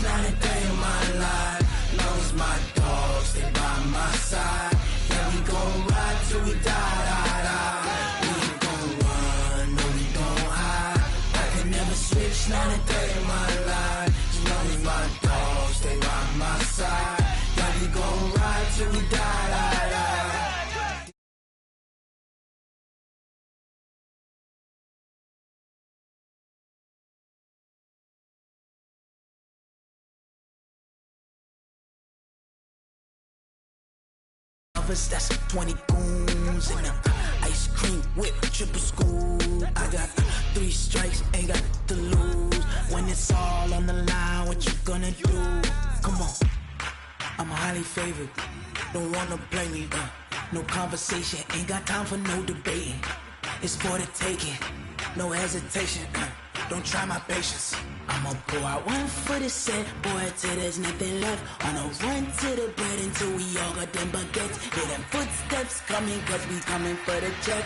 not a day in my life. Long as my dogs stay by my side. Yeah, we gon' ride till we die. We ain't gon' run, no, we gon' hide. I can never switch, not a day in my life. As long as my dogs stay by my side. Yeah, we gon' ride till we die. That's 20 goons and a ice cream whip, triple scoop. I got 3 strikes, ain't got to lose. When it's all on the line, what you gonna do? Come on, I'm highly favored. Don't wanna play me, no conversation, ain't got time for no debating. It's for the taking, no hesitation. Don't try my patience. I'ma pull out one for the set, boy, till there's nothing left. On a run to the bread until we all got them baguettes. Hear them footsteps coming, cause we coming for the check.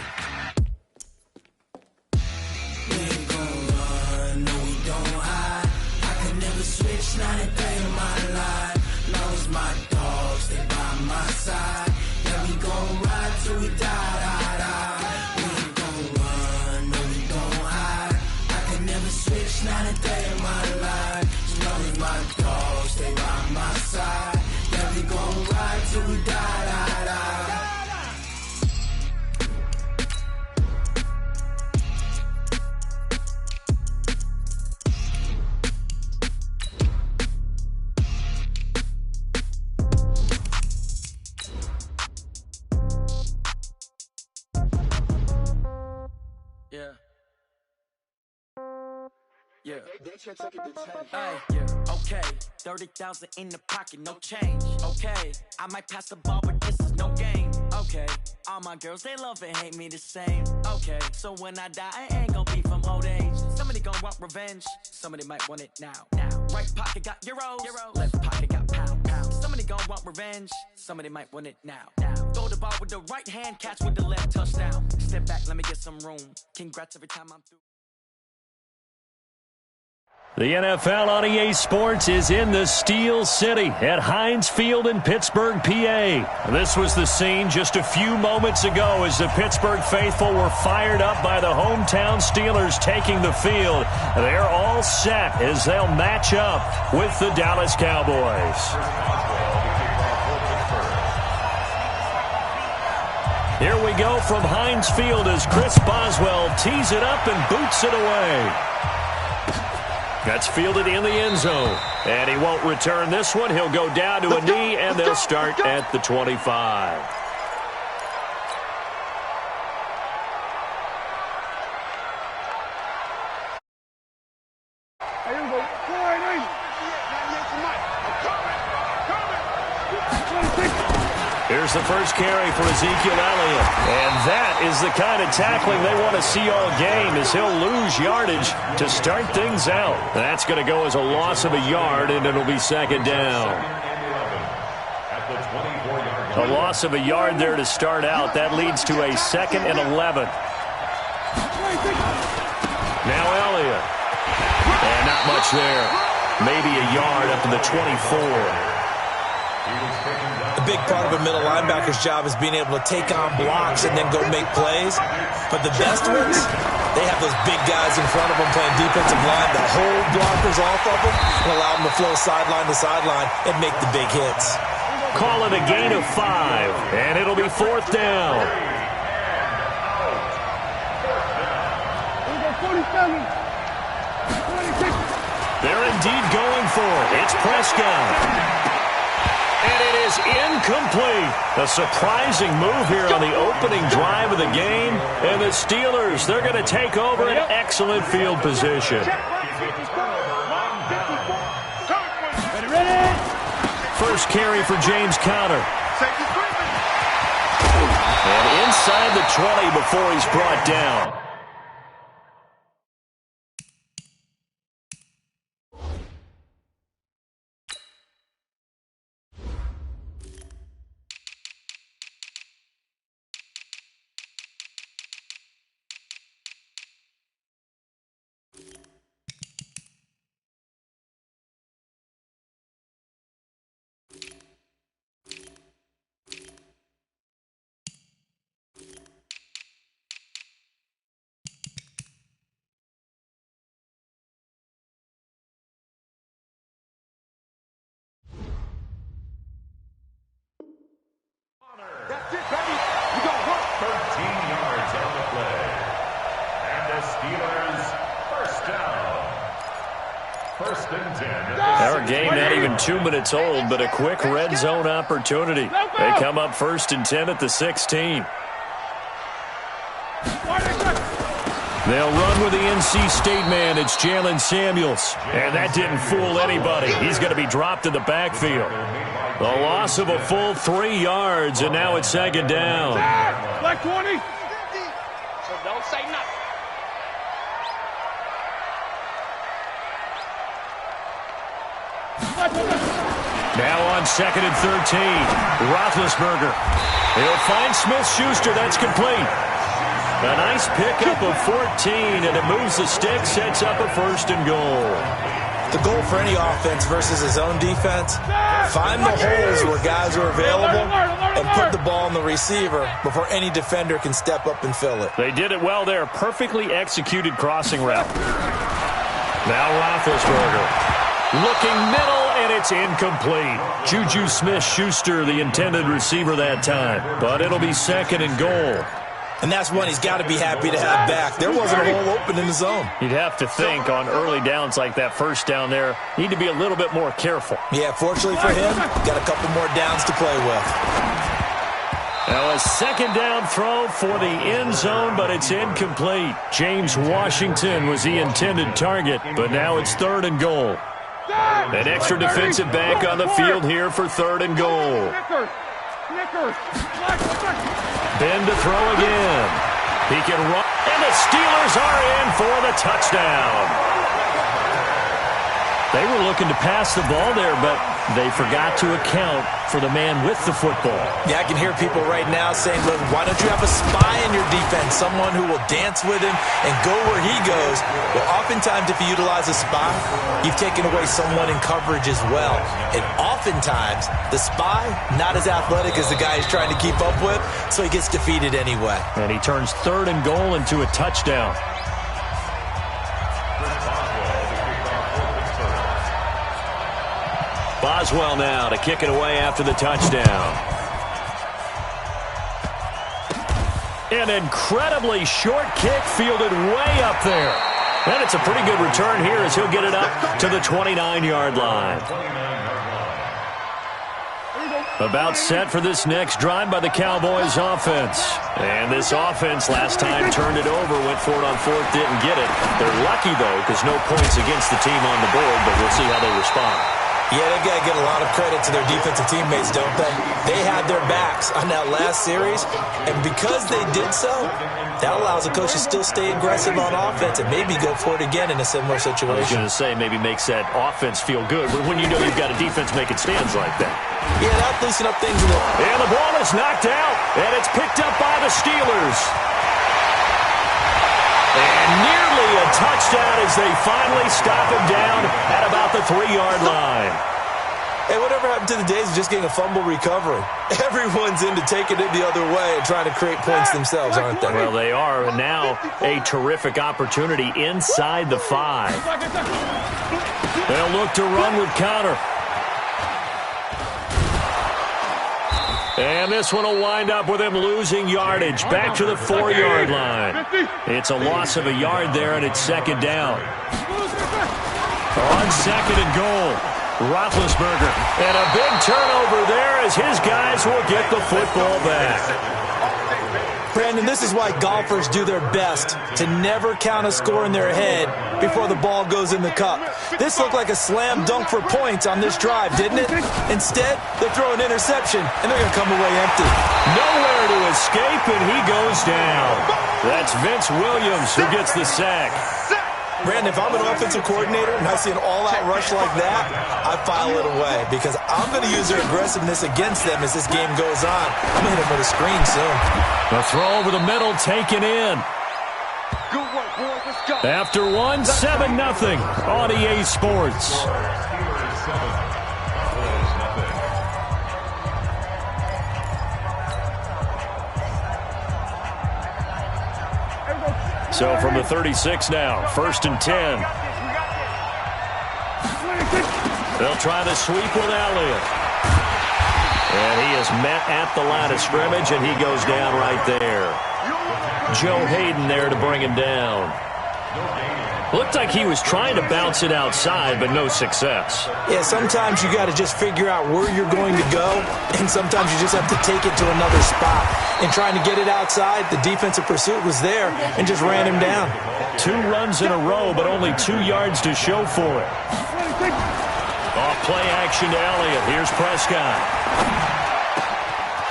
We ain't gon' run, no, we don't hide. I can never switch, not a day in my life. Long as my dogs stay by my side. Yeah, we gon' ride till we die. We ain't gon' run, no, we don't hide. I can never switch, not a day in my life. As long as my dogs stay by my side. Yeah, we gon' ride till we die. Yeah. Yeah. Hey, yeah. Okay. 30,000 in the pocket, no change. Okay. I might pass the ball, but this is no game. Okay. All my girls, they love and hate me the same. Okay. So when I die, I ain't gon' be from old age. Somebody gon' want revenge. Somebody might want it now. Right pocket got euros. Left pocket got pounds. Somebody gon' want revenge. Somebody might want it now. Throw the ball with the right hand, catch with the left, touchdown. Step back, let me get some room. Congrats every time I'm through. The NFL on EA Sports is in the Steel City at Heinz Field in Pittsburgh, PA. This was the scene just a few moments ago as the Pittsburgh faithful were fired up by the hometown Steelers taking the field. They're all set as they'll match up with the Dallas Cowboys. Here we go from Heinz Field as Chris Boswell tees it up and boots it away. That's fielded in the end zone. And he won't return this one. He'll go down to a knee, and they'll start at the 25. Here's the first carry for Ezekiel Elliott. And that is the kind of tackling they want to see all game, as he'll lose yardage to start things out. That's going to go as a loss of a yard, and it'll be second down. A loss of a yard there to start out. That leads to a 2nd and 11. Now Elliott. And not much there. Maybe a yard up to the 24. A big part of a middle linebacker's job is being able to take on blocks and then go make plays. But the best ones, they have those big guys in front of them playing defensive line that hold blockers off of them and allow them to flow sideline to sideline and make the big hits. Call it a gain of 5, and it'll be 4th down. They're indeed going for it. It's Prescott. And it is incomplete. A surprising move here on the opening drive of the game. And the Steelers, they're going to take over an excellent field position. First carry for James Conner. And inside the 20 before he's brought down. Our game not even 2 minutes old, but a quick red zone opportunity. They come up 1st and 10 at the 16. They'll run with the NC State man. It's Jalen Samuels. And that didn't fool anybody. He's going to be dropped in the backfield. The loss of a full 3 yards, and now it's 2nd down. Black 20. So don't say nothing. Now on 2nd and 13. Roethlisberger. He'll find Smith-Schuster. That's complete. A nice pickup of 14, and it moves the stick, sets up a 1st and goal. The goal for any offense versus his own defense, find the holes where guys are available and put the ball on the receiver before any defender can step up and fill it. They did it well there. Perfectly executed crossing route. Now Roethlisberger. Looking middle, and it's incomplete. Juju Smith-Schuster, the intended receiver that time. But it'll be 2nd and goal. And that's one he's got to be happy to have back. There wasn't a hole open in the zone. You'd have to think on early downs like that 1st down there, need to be a little bit more careful. Yeah, fortunately for him, got a couple more downs to play with. Now a 2nd down throw for the end zone, but it's incomplete. James Washington was the intended target, but now it's 3rd and goal. An extra defensive back on the field here for 3rd and goal. Ben to throw again. He can run, and the Steelers are in for the touchdown. They were looking to pass the ball there, but they forgot to account for the man with the football. Yeah, I can hear people right now saying, look, why don't you have a spy in your defense, someone who will dance with him and go where he goes? Well, oftentimes if you utilize a spy, you've taken away someone in coverage as well. And oftentimes, the spy, not as athletic as the guy he's trying to keep up with, so he gets defeated anyway. And he turns 3rd and goal into a touchdown. Boswell now to kick it away after the touchdown. An incredibly short kick fielded way up there. And it's a pretty good return here as he'll get it up to the 29-yard line. About set for this next drive by the Cowboys offense. And this offense last time turned it over, went for it on 4th, didn't get it. They're lucky, though, because no points against the team on the board, but we'll see how they respond. Yeah, they've got to get a lot of credit to their defensive teammates, don't they? They had their backs on that last series, and because they did so, that allows the coach to still stay aggressive on offense and maybe go for it again in a similar situation. I was going to say maybe makes that offense feel good, but when you know you've got a defense making stands like that. Yeah, that'll loosen up things a little. And the ball is knocked out, and it's picked up by the Steelers. And nearly a touchdown as they finally stop him down at about the 3-yard line. Hey, whatever happened to the days of just getting a fumble recovery? Everyone's into taking it the other way and trying to create points themselves, aren't they? Well, they are, and now a terrific opportunity inside the 5. They'll look to run with Connor. And this one will wind up with him losing yardage back to the 4-yard line. It's a loss of a yard there, and it's 2nd down. On 2nd and goal, Roethlisberger. And a big turnover there as his guys will get the football back. Brandon, this is why golfers do their best to never count a score in their head before the ball goes in the cup. This looked like a slam dunk for points on this drive, didn't it? Instead, they throw an interception, and they're going to come away empty. Nowhere to escape, and he goes down. That's Vince Williams who gets the sack. Brandon, if I'm an offensive coordinator and I see an all-out rush like that, I file it away because I'm going to use their aggressiveness against them as this game goes on. I'm going to hit them with a screen soon. The throw over the middle taken in. Good work, boys. Let's go. After 7-0 on EA Sports. So from the 36 now, 1st and 10. They'll try the sweep with Elliott. And he is met at the line of scrimmage, and he goes down right there. Joe Hayden there to bring him down. Looked like he was trying to bounce it outside, but no success. Yeah, sometimes you got to just figure out where you're going to go, and sometimes you just have to take it to another spot. And trying to get it outside, the defensive pursuit was there and just ran him down. 2 runs in a row, but only 2 yards to show for it. Off play action to Elliott. Here's Prescott.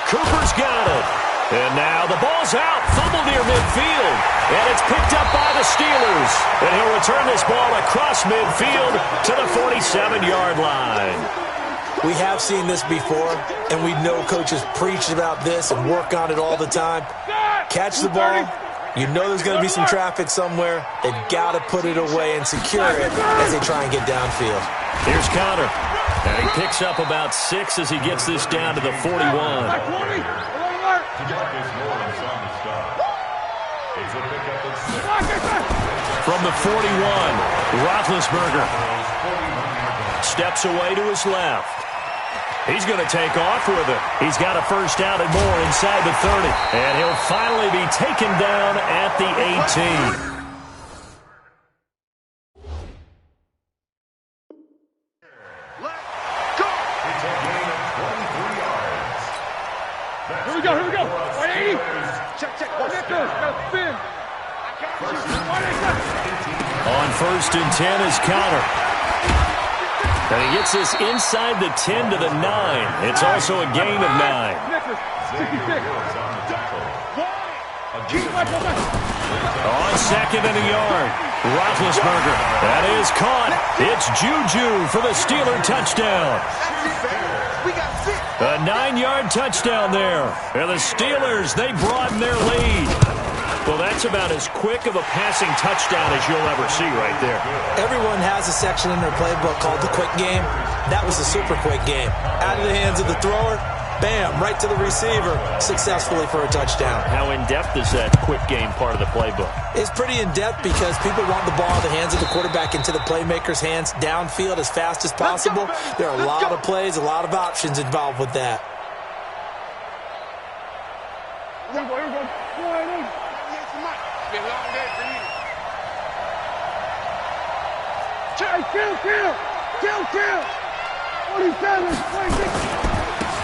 Cooper's got it. And now the ball's out. Fumble near midfield. And it's picked up by the Steelers. And he'll return this ball across midfield to the 47-yard line. We have seen this before, and we know coaches preach about this and work on it all the time. Catch the ball. You know there's going to be some traffic somewhere. They've got to put it away and secure it as they try and get downfield. Here's Connor. And he picks up about 6 as he gets this down to the 41. From the 41, Roethlisberger steps away to his left. He's going to take off with it. He's got a first down and more inside the 30. And he'll finally be taken down at the 18. Here we go. 180. Check. Spin. On 1st and 10 is Connor. And he gets this inside the 10 to the 9. It's also a gain of 9. On 2nd and a yard, Roethlisberger. That is caught. It's Juju for the Steeler touchdown. A 9-yard touchdown there. And the Steelers, they broaden their lead. Well, that's about as quick of a passing touchdown as you'll ever see right there. Everyone has a section in their playbook called the quick game. That was a super quick game. Out of the hands of the thrower, bam, right to the receiver, successfully for a touchdown. How in-depth is that quick game part of the playbook? It's pretty in-depth because people want the ball in the hands of the quarterback into the playmaker's hands downfield as fast as possible. There are a lot of plays, a lot of options involved with that. Here we go. It's been a long day for you. Kill. 47, 26.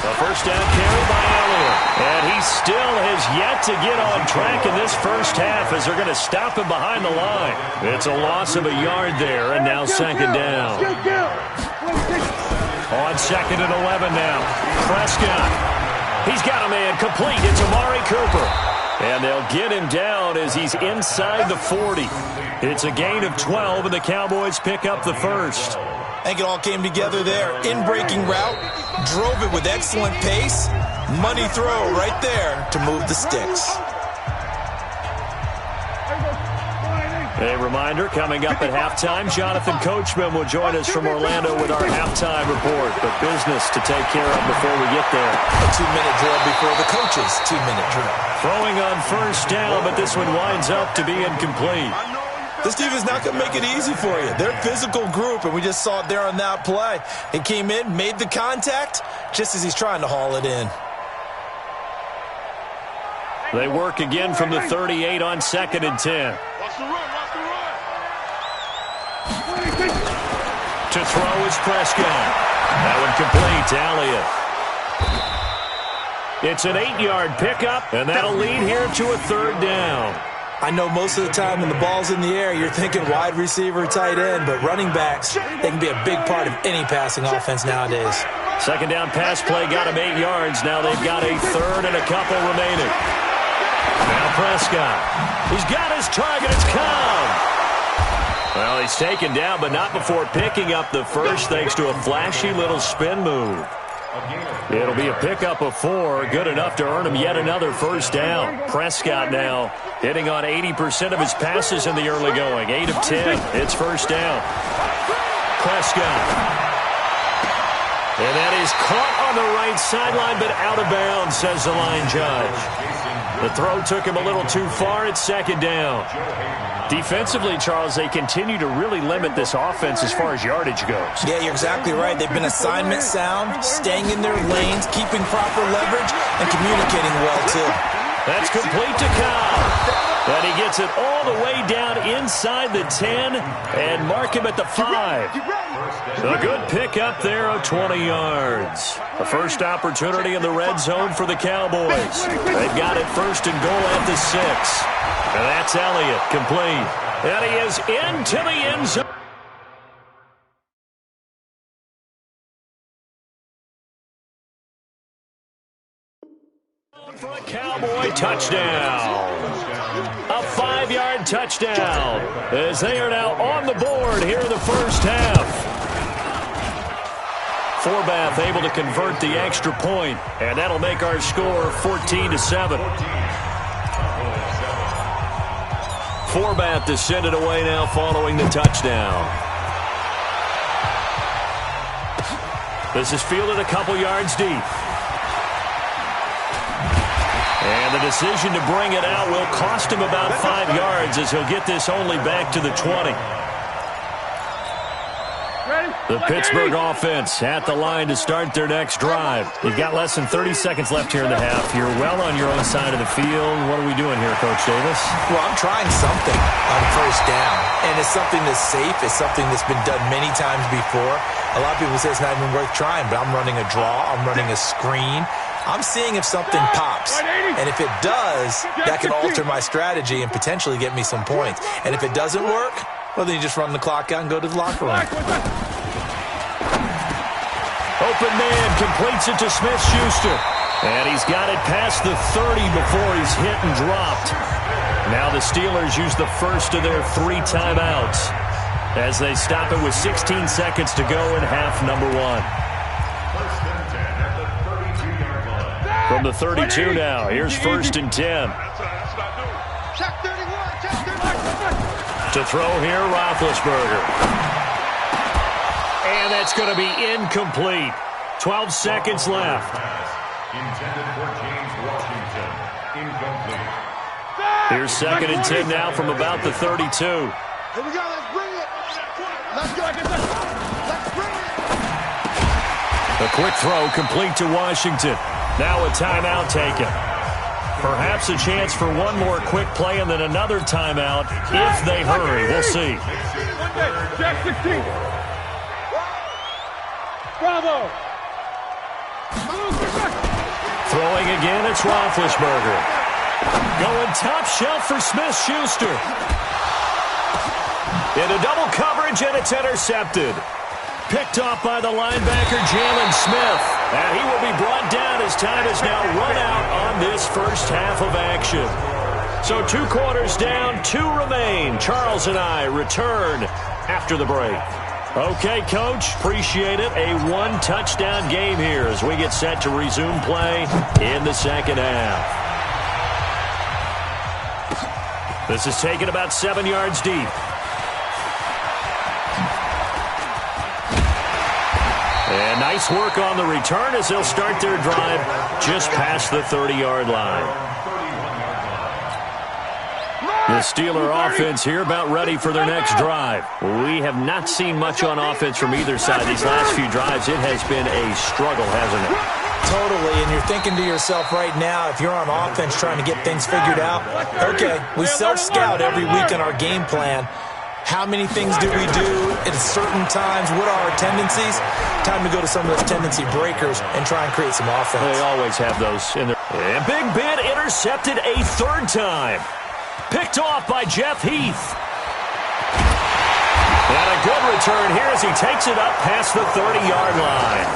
A first down carry by Elliott. And he still has yet to get on track in this first half as they're going to stop him behind the line. It's a loss of a yard there, and now 2nd down. On 2nd and 11 now. Prescott. He's got a man complete. It's Amari Cooper. And they'll get him down as he's inside the 40. It's a gain of 12, and the Cowboys pick up the first. I think it all came together there. In-breaking route, drove it with excellent pace. Money throw right there to move the sticks. A reminder, coming up at halftime, Jonathan Coachman will join us from Orlando with our halftime report. But business to take care of before we get there. A 2-minute drill before the coach's 2-minute drill. Throwing on first down, but this one winds up to be incomplete. This defense not going to make it easy for you. They're a physical group, and we just saw it there on that play. He came in, made the contact, just as he's trying to haul it in. They work again from the 38 on 2nd and 10. Watch the run. To throw is Prescott. That one complete to Elliott. It's an 8-yard pickup, and that'll lead here to a 3rd down. I know most of the time when the ball's in the air, you're thinking wide receiver, tight end, but running backs, they can be a big part of any passing offense nowadays. 2nd down pass play got him 8 yards. Now they've got a 3rd and a couple remaining. Now Prescott. He's got his target. It's Cobb. Well, he's taken down, but not before picking up the first thanks to a flashy little spin move. It'll be a pickup of 4, good enough to earn him yet another first down. Prescott now hitting on 80% of his passes in the early going. 8 of 10. It's first down. Prescott. And that is caught on the right sideline, but out of bounds, says the line judge. The throw took him a little too far. It's 2nd down. Defensively, Charles, they continue to really limit this offense as far as yardage goes. Yeah, you're exactly right. They've been assignment sound, staying in their lanes, keeping proper leverage, and communicating well, too. That's complete to Cobb. And he gets it all the way down inside the 10 and mark him at the 5. A good pickup there of 20 yards. The first opportunity in the red zone for the Cowboys. They've got it first and goal at the 6. And that's Elliott, complete. And he is into the end zone. For a Cowboy touchdown. A 5-yard touchdown as they are now on the board here in the first half. Forbath able to convert the extra point, and that'll make our score 14-7. Forbath to send it away now following the touchdown. This is fielded a couple yards deep. And the decision to bring it out will cost him about 5 yards as he'll get this only back to the 20. The Pittsburgh offense at the line to start their next drive. You've got less than 30 seconds left here in the half. You're well on your own side of the field. What are we doing here, Coach Davis? Well, I'm trying something on first down, and it's something that's safe. It's something that's been done many times before. A lot of people say it's not even worth trying, but I'm running a draw. I'm running a screen. I'm seeing if something pops, and if it does, that can alter my strategy and potentially get me some points. And if it doesn't work, well, then you just run the clock out and go to the locker room. Open man completes it to Smith-Schuster. And he's got it past the 30 before he's hit and dropped. Now the Steelers use the first of their 3 timeouts as they stop it with 16 seconds to go in half number 1. From the 32 now, here's first and 10. To throw here, Roethlisberger. And that's going to be incomplete. 12 seconds left. Intended for James Washington. Incomplete. Here's second and 10 now from about the 32. Here we go, let's bring it. Let's go. Let's bring it. A quick throw complete to Washington. Now a timeout taken. Perhaps a chance for one more quick play and then another timeout if they hurry. We'll see. Jack 16. Bravo. Throwing again, it's Roethlisberger. Going top shelf for Smith-Schuster. Into double coverage, and it's intercepted. Picked off by the linebacker, Jalen Smith. And he will be brought down as time has now run out on this first half of action. So 2 quarters down, 2 remain. Charles and I return after the break. Okay, Coach, appreciate it. A 1-touchdown game here as we get set to resume play in the second half. This is taken about 7 yards deep. And nice work on the return as they'll start their drive just past the 30-yard line. The Steeler offense here about ready for their next drive. We have not seen much on offense from either side. These last few drives, it has been a struggle, hasn't it? Totally, and you're thinking to yourself right now, if you're on offense trying to get things figured out, okay, we self-scout every week in our game plan. How many things do we do at certain times? What are our tendencies? Time to go to some of those tendency breakers and try and create some offense. They always have those in there. And Big Ben intercepted a 3rd time. Picked off by Jeff Heath. And a good return here as he takes it up past the 30-yard line.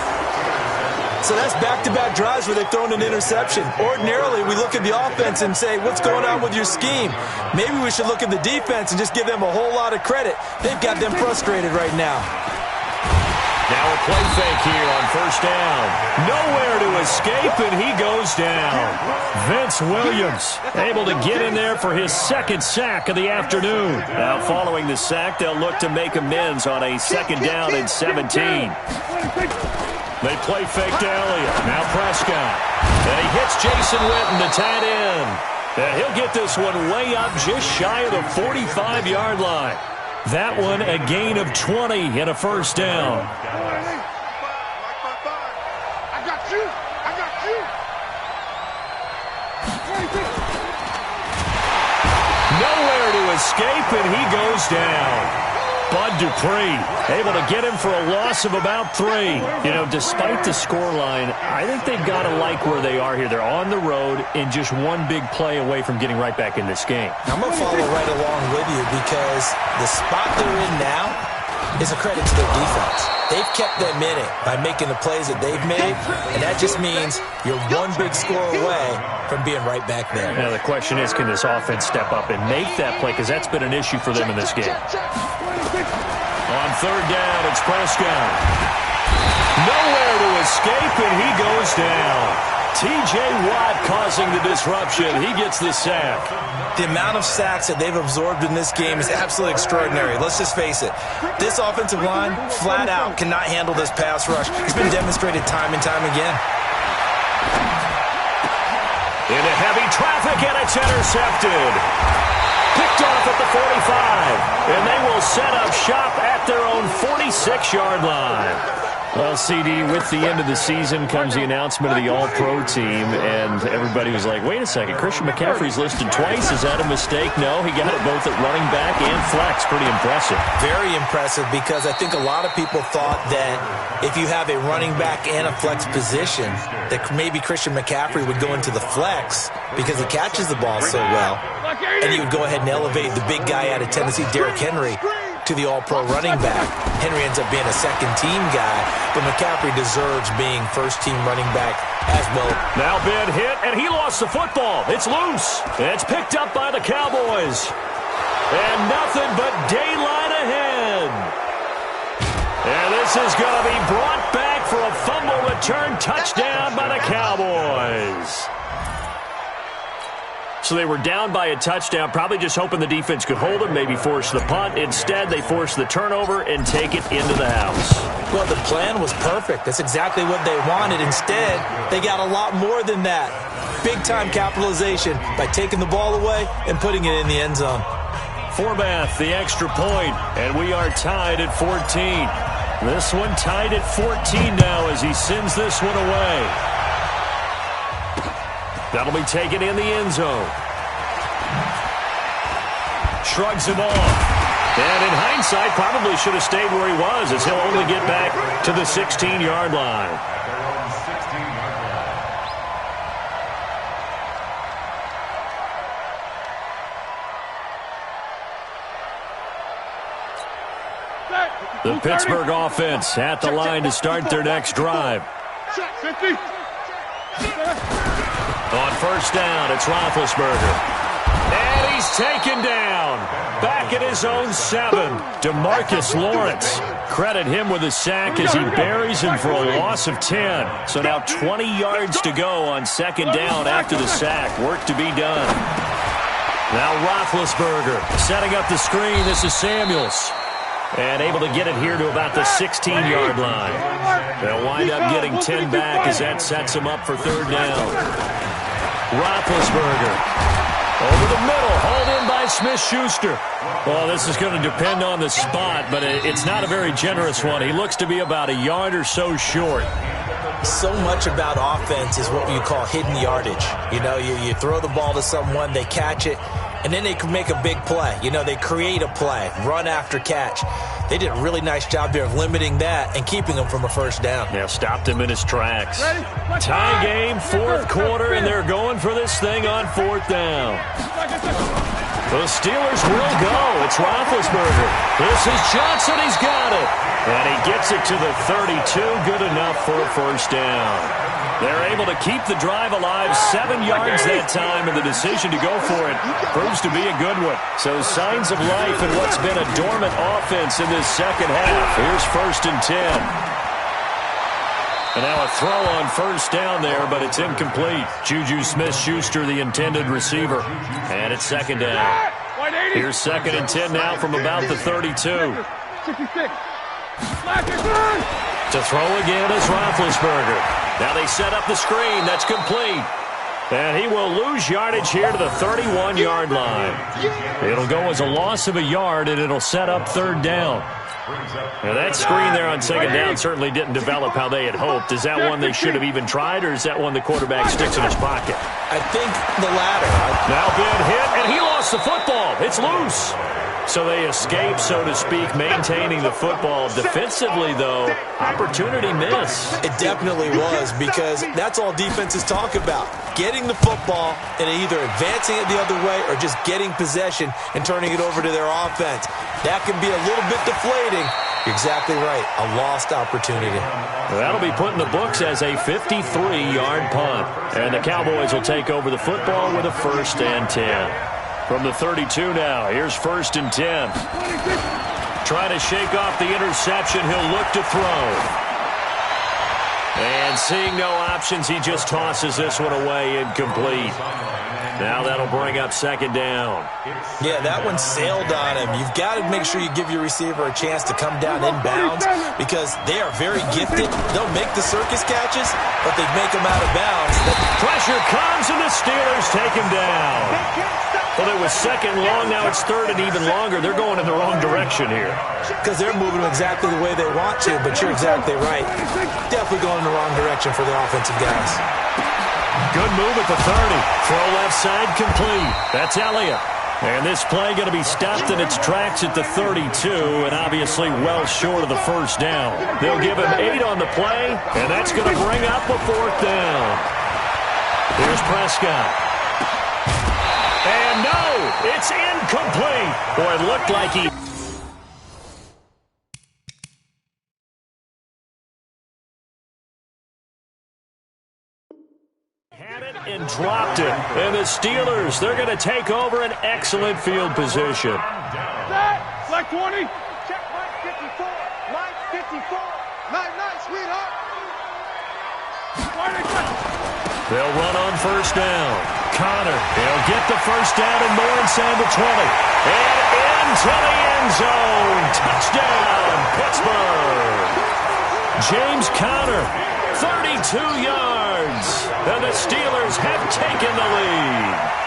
So that's back-to-back drives where they've thrown an interception. Ordinarily, we look at the offense and say, what's going on with your scheme? Maybe we should look at the defense and just give them a whole lot of credit. They've got them frustrated right now. Now a play fake here on first down. Nowhere to escape, and he goes down. Vince Williams able to get in there for his 2nd sack of the afternoon. Now following the sack, they'll look to make amends on a 2nd down and 17. They play fake to Elliott. Now Prescott. And he hits Jason Witten, the tight end. And he'll get this one way up just shy of the 45-yard line. That one a gain of 20 and a first down. I got you. I got you. escape, and he goes down. Bud Dupree able to get him for a loss of about 3. You know, despite the scoreline, I think they've got to like where they are here. They're on the road and just one big play away from getting right back in this game. I'm going to follow right along with you because the spot they're in now is a credit to their defense. They've kept them in it by making the plays that they've made, and that just means you're one big score away from being right back there. Now the question is, can this offense step up and make that play? Because that's been an issue for them in this game. On third down, it's Prescott. Nowhere to escape, and he goes down. T.J. Watt causing the disruption. He gets the sack. The amount of sacks that they've absorbed in this game is absolutely extraordinary. Let's just face it. This offensive line, flat out, cannot handle this pass rush. It's been demonstrated time and time again. Into heavy traffic, and it's intercepted. Picked off at the 45, and they will set up shop at their own 46-yard line. Well, CD, with the end of the season comes the announcement of the All-Pro team, and everybody was like, wait a second, Christian McCaffrey's listed twice. Is that a mistake? No, he got it both at running back and flex. Pretty impressive. Very impressive, because I think a lot of people thought that if you have a running back and a flex position, that maybe Christian McCaffrey would go into the flex because he catches the ball so well, and he would go ahead and elevate the big guy out of Tennessee, Derrick Henry, to the All-Pro running back. Henry ends up being a second-team guy, but McCaffrey deserves being first-team running back as well. Now Ben hit, and he lost the football. It's loose. It's picked up by the Cowboys. And nothing but daylight ahead. And this is going to be brought back for a fumble return touchdown by the Cowboys. So they were down by a touchdown, probably just hoping the defense could hold them, maybe force the punt. Instead, they force the turnover and take it into the house. Well, the plan was perfect. That's exactly what they wanted. Instead, they got a lot more than that. Big-time capitalization by taking the ball away and putting it in the end zone. Forbath, the extra point, and we are tied at 14. This one tied at 14 now as he sends this one away. That'll be taken in the end zone. Shrugs him off. And in hindsight, probably should have stayed where he was, as he'll only get back to the 16-yard line. The Pittsburgh offense at the line to start their next drive. On first down, it's Roethlisberger. And he's taken down. Back at his own 7. DeMarcus Lawrence. Credit him with a sack as he buries him for a loss of 10. So now 20 yards to go on second down after the sack. Work to be done. Now Roethlisberger setting up the screen. This is Samuels. And able to get it here to about the 16-yard line. They'll wind up getting 10 back as that sets him up for third down. Roethlisberger over the middle, hauled in by Smith-Schuster. Well, this is going to depend on the spot, but it's not a very generous one. He looks to be about a yard or so short. So much about offense is what you call hidden yardage. You know, you throw the ball to someone, they catch it, and then they can make a big play. You know, they create a play, run after catch. They did a really nice job there of limiting that and keeping him from a first down. Yeah, stopped him in his tracks. Tie game, fourth quarter, and they're going for this thing on fourth down. The Steelers will go. It's Roethlisberger. This is Johnson. He's got it. And he gets it to the 32. Good enough for a first down. They're able to keep the drive alive, 7 yards that time, and the decision to go for it proves to be a good one. So signs of life in what's been a dormant offense in this second half. Here's first and 10. And now a throw on first down there, but it's incomplete. Juju Smith-Schuster, the intended receiver. And it's second down. Here's second and 10 now from about the 32. To throw again is Roethlisberger. Now they set up the screen. That's complete. And he will lose yardage here to the 31-yard line. It'll go as a loss of a yard, and it'll set up third down. Now that screen there on second down certainly didn't develop how they had hoped. Is that one they should have even tried, or is that one the quarterback sticks in his pocket? I think the latter. Now been hit, and he lost the football. It's loose. So they escape, so to speak, maintaining the football. Defensively, though, opportunity miss. It definitely was, because that's all defenses talk about. Getting the football and either advancing it the other way or just getting possession and turning it over to their offense. That can be a little bit deflating. You're exactly right. A lost opportunity. That'll be put in the books as a 53-yard punt. And the Cowboys will take over the football with a 1st and 10. From the 32 now, here's 1st and 10. Trying to shake off the interception, he'll look to throw. And seeing no options, he just tosses this one away, incomplete. Now that'll bring up 2nd down. Yeah, that one sailed on him. You've got to make sure you give your receiver a chance to come down inbounds, because they are very gifted. They'll make the circus catches, but they make them out of bounds. Pressure comes, and the Steelers take him down. Well, it was 2nd long, now it's 3rd and even longer. They're going in the wrong direction here. Because they're moving them exactly the way they want to, but you're exactly right. Definitely going in the wrong direction for the offensive guys. Good move at the 30. Throw left side complete. That's Elliott. And this play going to be stopped in its tracks at the 32, and obviously well short of the 1st down. They'll give him 8 on the play, and that's going to bring up a 4th down. Here's Prescott. And no, it's incomplete. Boy, it looked like he... had it and dropped it. And the Steelers, they're going to take over an excellent field position. Like 20. Check line 54. Line 54. Night, sweetheart. They'll run on 1st down. Connor, he'll get the 1st down and more inside the 20. And into the end zone. Touchdown, Pittsburgh. James Conner, 32 yards. And the Steelers have taken the lead.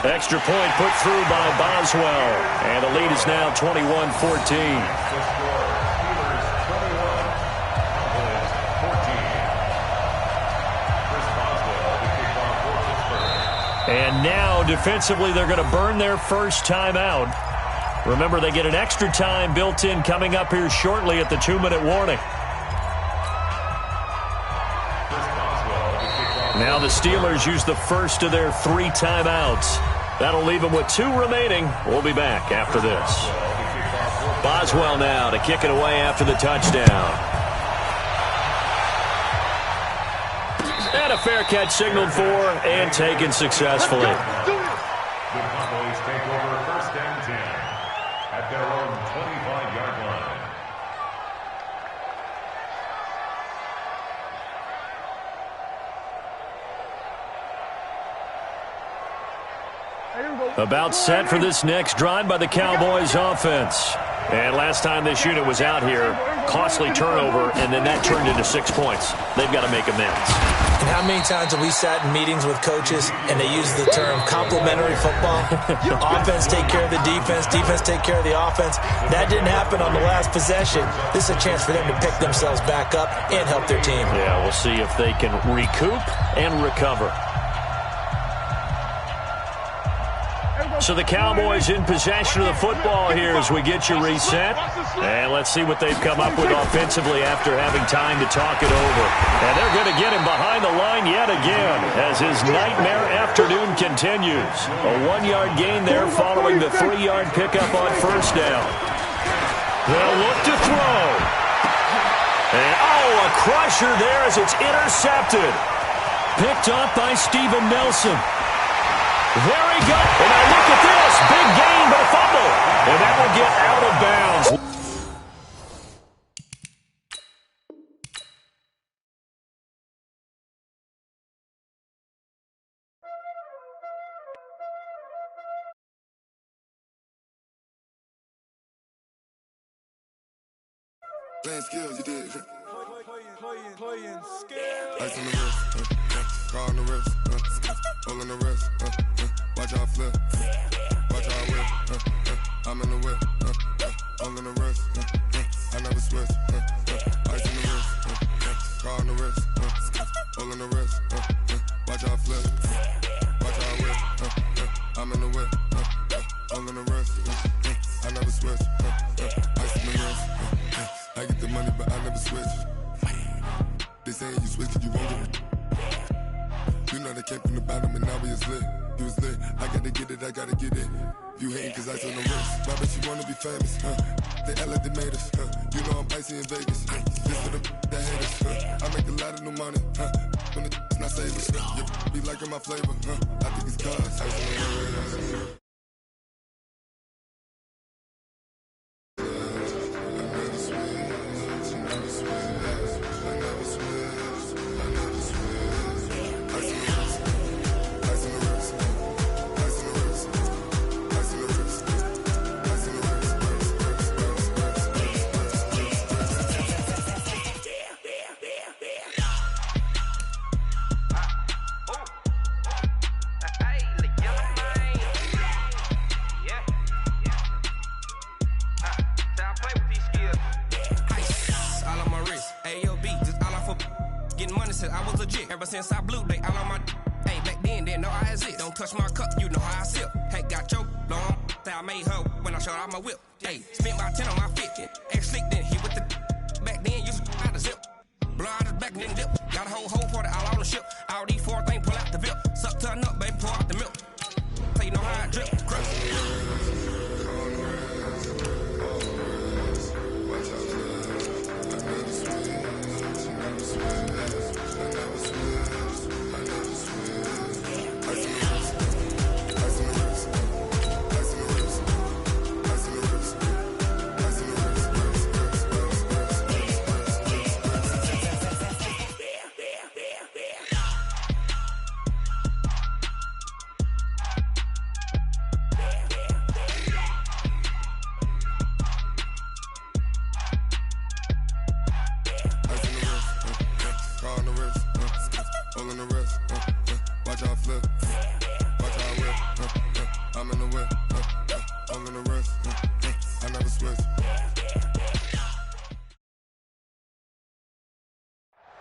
Extra point put through by Boswell. And the lead is now 21-14. And now, defensively, they're going to burn their 1st time out. Remember, they get an extra time built in coming up here shortly at the 2-minute warning. Now the Steelers use the 1st of their 3 timeouts. That'll leave them with 2 remaining. We'll be back after this. Boswell now to kick it away after the touchdown. And a fair catch signaled for and taken successfully. The Cowboys take over 1st and 10 at their own 25-yard line. About set for this next drive by the Cowboys offense. And last time this unit was out here, costly turnover, and then that turned into 6 points. They've got to make amends. And how many times have we sat in meetings with coaches and they use the term complementary football? Offense take care of the defense, defense take care of the offense. That didn't happen on the last possession. This is a chance for them to pick themselves back up and help their team. Yeah, we'll see if they can recoup and recover. So the Cowboys in possession of the football here as we get you reset. And let's see what they've come up with offensively after having time to talk it over. And they're going to get him behind the line yet again as his nightmare afternoon continues. A 1-yard gain there following the 3-yard pickup on 1st down. They'll look to throw. And a crusher there as it's intercepted. Picked off by Steven Nelson. There he goes. And now look at this. Big gain, but a fumble. And that will get out of bounds. Playing skills, you did. Playing skills. Ice on the wrist, call on the wrist. all in the wrist. Watch how I flip. Watch how I whip. I'm in the whip. All in the wrist. I never switch. Ice in the wrist. Car on the wrist. All in the wrist. Watch how I flip. Watch how I whip. I'm in the whip. All in the wrist. I never switch. Ice in the wrist. I get the money, but I never switch. They saying you switch, you won't get it. You know they came from the bottom and now we is lit. You was lit. I gotta get it, I gotta get it. You hating cause ice on the wrist. Why bet you wanna be famous, They act like they made us, You know I'm icy in Vegas, Just for the that hate us, I make a lot of new money, When it's not savers, You be liking my flavor, I think it's cause ice on the wrist. Ever since I blew, they all on my hey, back then, didn't know I exist. Don't touch my cup, you know how I sip. Hey, got your long, I made her when I showed out my whip. Hey, spent about 10 on my 50. Ex-slick, then hit with the back then, used to out the zip. Blow out his back, then dip. Got a whole party all on the ship. All these 4 things, pull out the VIP. Suck to a nut, baby, pour out the milk. So you know how I drip, crush.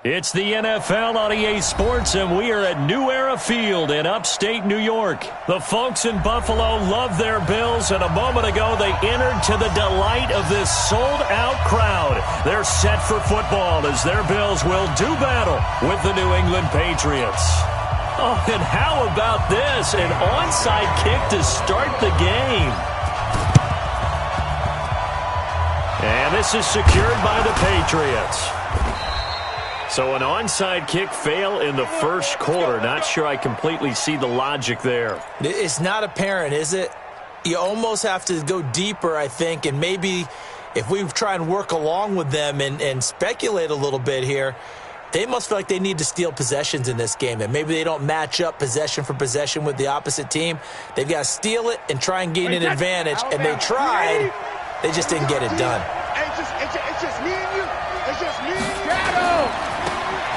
It's the NFL on EA Sports, and we are at New Era Field in upstate New York. The folks in Buffalo love their Bills, and a moment ago they entered to the delight of this sold-out crowd. They're set for football as their Bills will do battle with the New England Patriots. Oh, and how about this? An onside kick to start the game. And this is secured by the Patriots. So an onside kick fail in the first quarter. Not sure I completely see the logic there. It's not apparent, is it? You almost have to go deeper, I think, and maybe if we try and work along with them and speculate a little bit here, they must feel like they need to steal possessions in this game, and maybe they don't match up possession for possession with the opposite team. They've got to steal it and try and gain an advantage, and they tried. They just didn't get it done. It's just me and you. It's just me and you.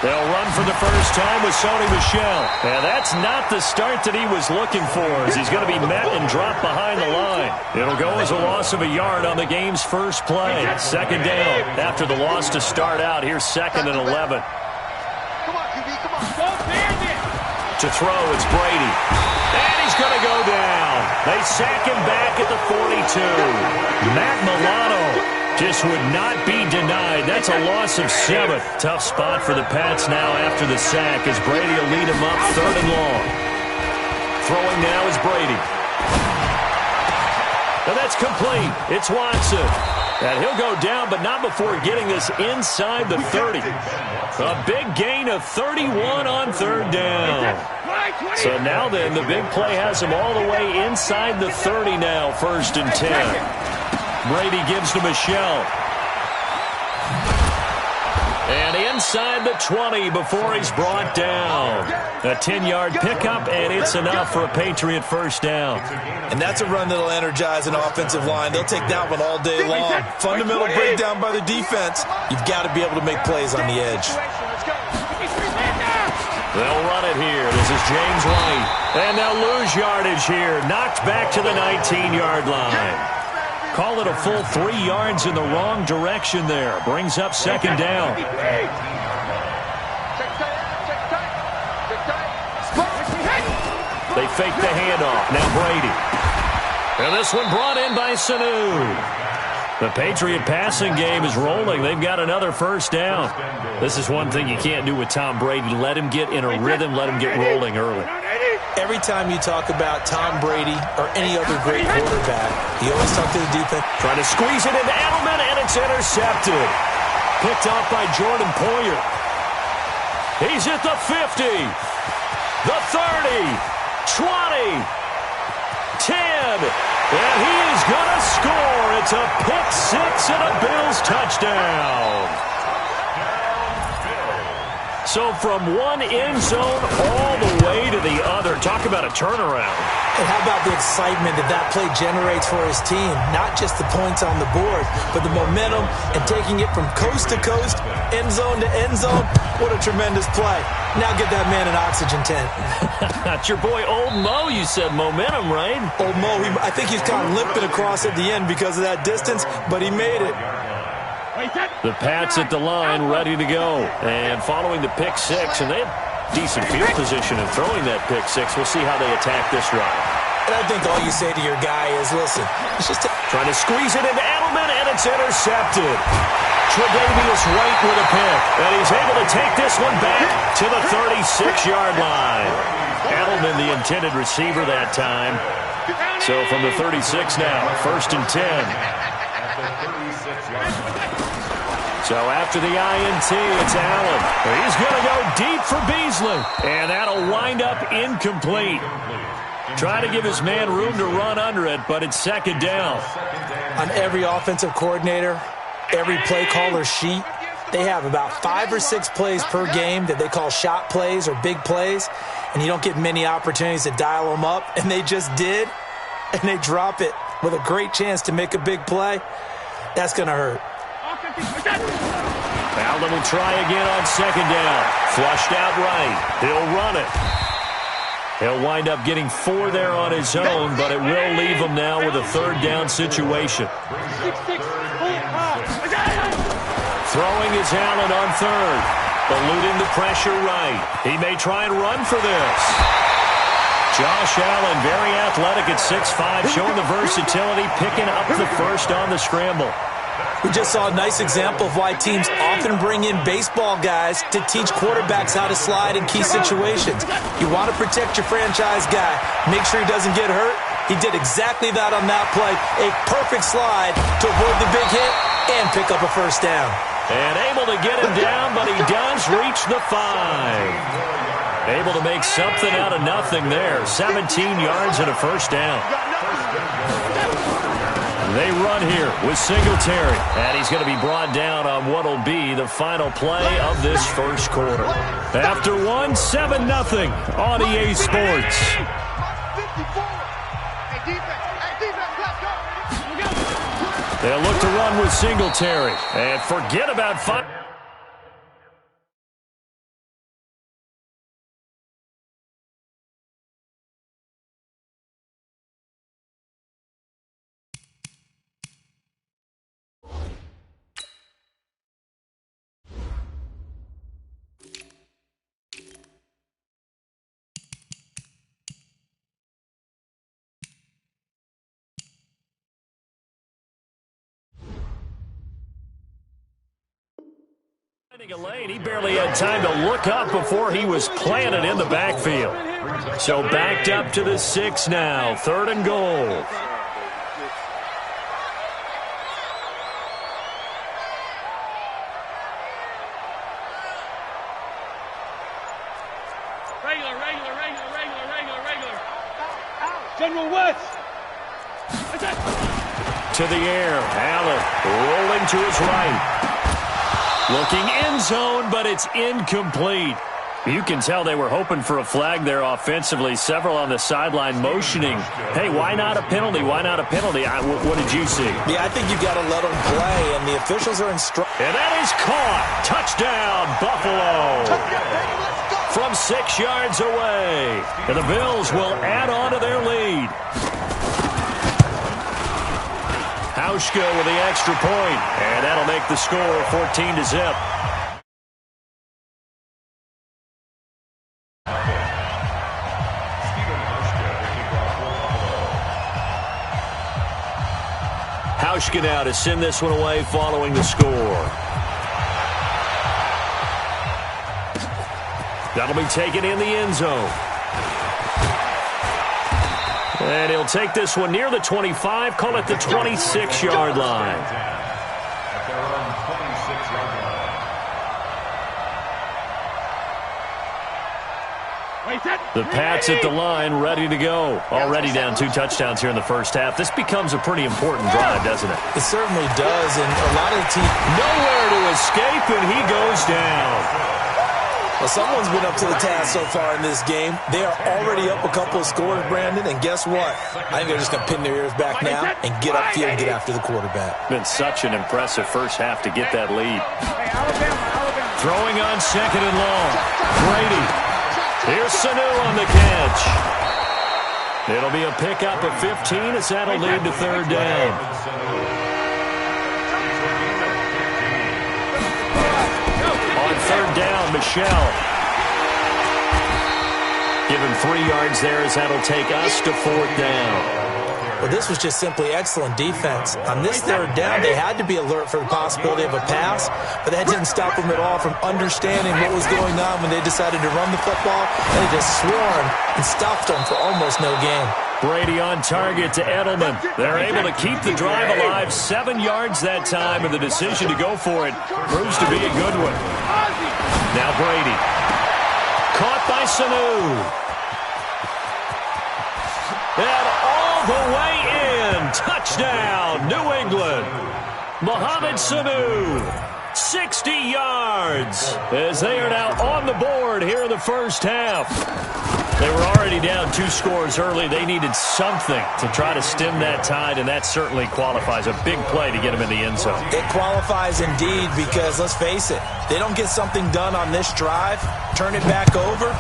They'll run for the first time with Sony Michel. And that's not the start that he was looking for, as he's going to be met and dropped behind the line. It'll go as a loss of a yard on the game's first play. Second down after the loss to start out. Here's 2nd and 11. Come on, QB, come on. Go, Bandit. To throw, it's Brady. And he's going to go down. They sack him back at the 42. Matt Milano just would not be denied. That's a loss of 7. Tough spot for the Pats now after the sack as Brady will lead him up 3rd and long. Throwing now is Brady. And that's complete. It's Watson. And he'll go down, but not before getting this inside the 30. A big gain of 31 on 3rd down. So now then, the big play has him all the way inside the 30 now, 1st and 10. Brady gives to Michel. And inside the 20 before he's brought down. A 10-yard pickup, and it's enough for a Patriot first down. And that's a run that'll energize an offensive line. They'll take that one all day long. Fundamental breakdown by the defense. You've got to be able to make plays on the edge. They'll run it here. This is James White. And they'll lose yardage here. Knocked back to the 19-yard line. Call it a full 3 yards in the wrong direction there. Brings up second down. They fake the handoff. Now Brady. And this one brought in by Sanu. The Patriot passing game is rolling. They've got another first down. This is one thing you can't do with Tom Brady. Let him get in a rhythm. Let him get rolling early. Every time you talk about Tom Brady or any other great quarterback, you always talk to the defense. Trying to squeeze it into Edelman, and it's intercepted. Picked off by Jordan Poyer. He's at the 50, the 30, 20, 10. And he is going to score. It's a pick six and a Bills touchdown. So from one end zone all the way to the other. Talk about a turnaround. And how about the excitement that play generates for his team? Not just the points on the board, but the momentum and taking it from coast to coast, end zone to end zone. What a tremendous play. Now get that man an oxygen tent. That's your boy Old Mo. You said momentum, right? Old Mo, I think he's kind of limping across at the end because of that distance, but he made it. The Pats at the line, ready to go. And following the pick six, and they have decent field position in throwing that pick six. We'll see how they attack this drive. And I think all you say to your guy is, listen, it's just trying to squeeze it into Edelman, and it's intercepted. Tre'Davious White with a pick, and he's able to take this one back to the 36-yard line. Edelman, the intended receiver that time. So from the 36 now, 1st and 10. So after the INT, it's Allen. He's going to go deep for Beasley. And that'll wind up incomplete. Trying to give his man room to run under it, but it's second down. On every offensive coordinator, every play caller sheet, they have about 5 or 6 plays per game that they call shot plays or big plays. And you don't get many opportunities to dial them up. And they just did. And they drop it with a great chance to make a big play. That's going to hurt. Allen will try again on second down. Flushed out right. He'll run it. He'll wind up getting 4 there on his own, but it will leave him now with a 3rd down situation. Throwing is Allen on 3rd. Eluding the pressure right. He may try and run for this. Josh Allen, very athletic at 6'5", showing the versatility, picking up the first on the scramble. We just saw a nice example of why teams often bring in baseball guys to teach quarterbacks how to slide in key situations. You want to protect your franchise guy. Make sure he doesn't get hurt. He did exactly that on that play. A perfect slide to avoid the big hit and pick up a first down. And able to get him down, but he does reach the 5. Able to make something out of nothing there. 17 yards and a first down. They run here with Singletary, and he's going to be brought down on what will be the final play of this first quarter. After 7-0 on EA Sports. They'll look to run with Singletary, and forget about 5. A lane. He barely had time to look up before he was planted in the backfield. So backed up to the 6 now. 3rd and goal. Regular. General West. To the air. Allen rolling to his right. Looking end zone, but it's incomplete. You can tell they were hoping for a flag there offensively. Several on the sideline motioning. Hey, why not a penalty? Why not a penalty? What did you see? Yeah, I think you've got to let them play, and the officials are instructed. And that is caught. Touchdown, Buffalo. from 6 yards away. And the Bills will add on to their lead. Hauschka with the extra point, and that'll make the score 14-0. Hauschka now to send this one away following the score. That'll be taken in the end zone. And he'll take this one near the 25, call it the 26-yard line. At their own 26-yard line. The Pats at the line, ready to go. Already down 2 touchdowns here in the first half. This becomes a pretty important drive, doesn't it? It certainly does, and a lot of the team... Nowhere to escape, and he goes down. Well, someone's been up to the task so far in this game. They are already up a couple of scores, Brandon, and guess what? I think they're just going to pin their ears back now and get upfield and get after the quarterback. Been such an impressive first half to get that lead. Throwing on 2nd and long. Brady. Here's Sanu on the catch. It'll be a pickup of 15 as that'll lead to 3rd down. On 3rd down, Michelle. Give him 3 yards there as that'll take us to 4th down. Well, this was just simply excellent defense. On this 3rd down, they had to be alert for the possibility of a pass, but that didn't stop them at all from understanding what was going on when they decided to run the football. They just swarmed and stopped them for almost no gain. Brady on target to Edelman. They're able to keep the drive alive. 7 yards that time, and the decision to go for it proves to be a good one. Now Brady. Caught by Sanu. And all the way in. Touchdown, New England. Mohamed Sanu. 60 yards as they are now on the board here in the first half. They were already down 2 scores early. They needed something to try to stem that tide, and that certainly qualifies. A big play to get them in the end zone. It qualifies indeed because, let's face it, they don't get something done on this drive, turn it back over,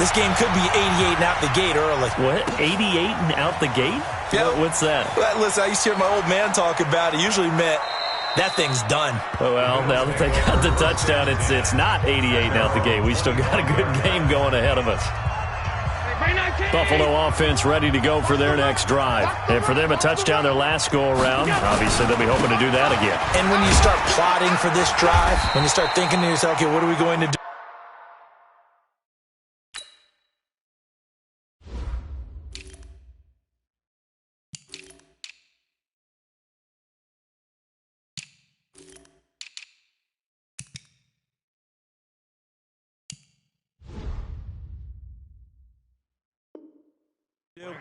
this game could be 88 and out the gate early. What? 88 and out the gate? Yeah. What's that? Well, listen, I used to hear my old man talk about it. Usually meant that thing's done. Well, now that they got the touchdown, it's not 88 and out the gate. We still got a good game going ahead of us. Buffalo offense ready to go for their next drive. And for them, a touchdown their last go-around. Obviously, they'll be hoping to do that again. And when you start plotting for this drive, when you start thinking to yourself, okay, what are we going to do?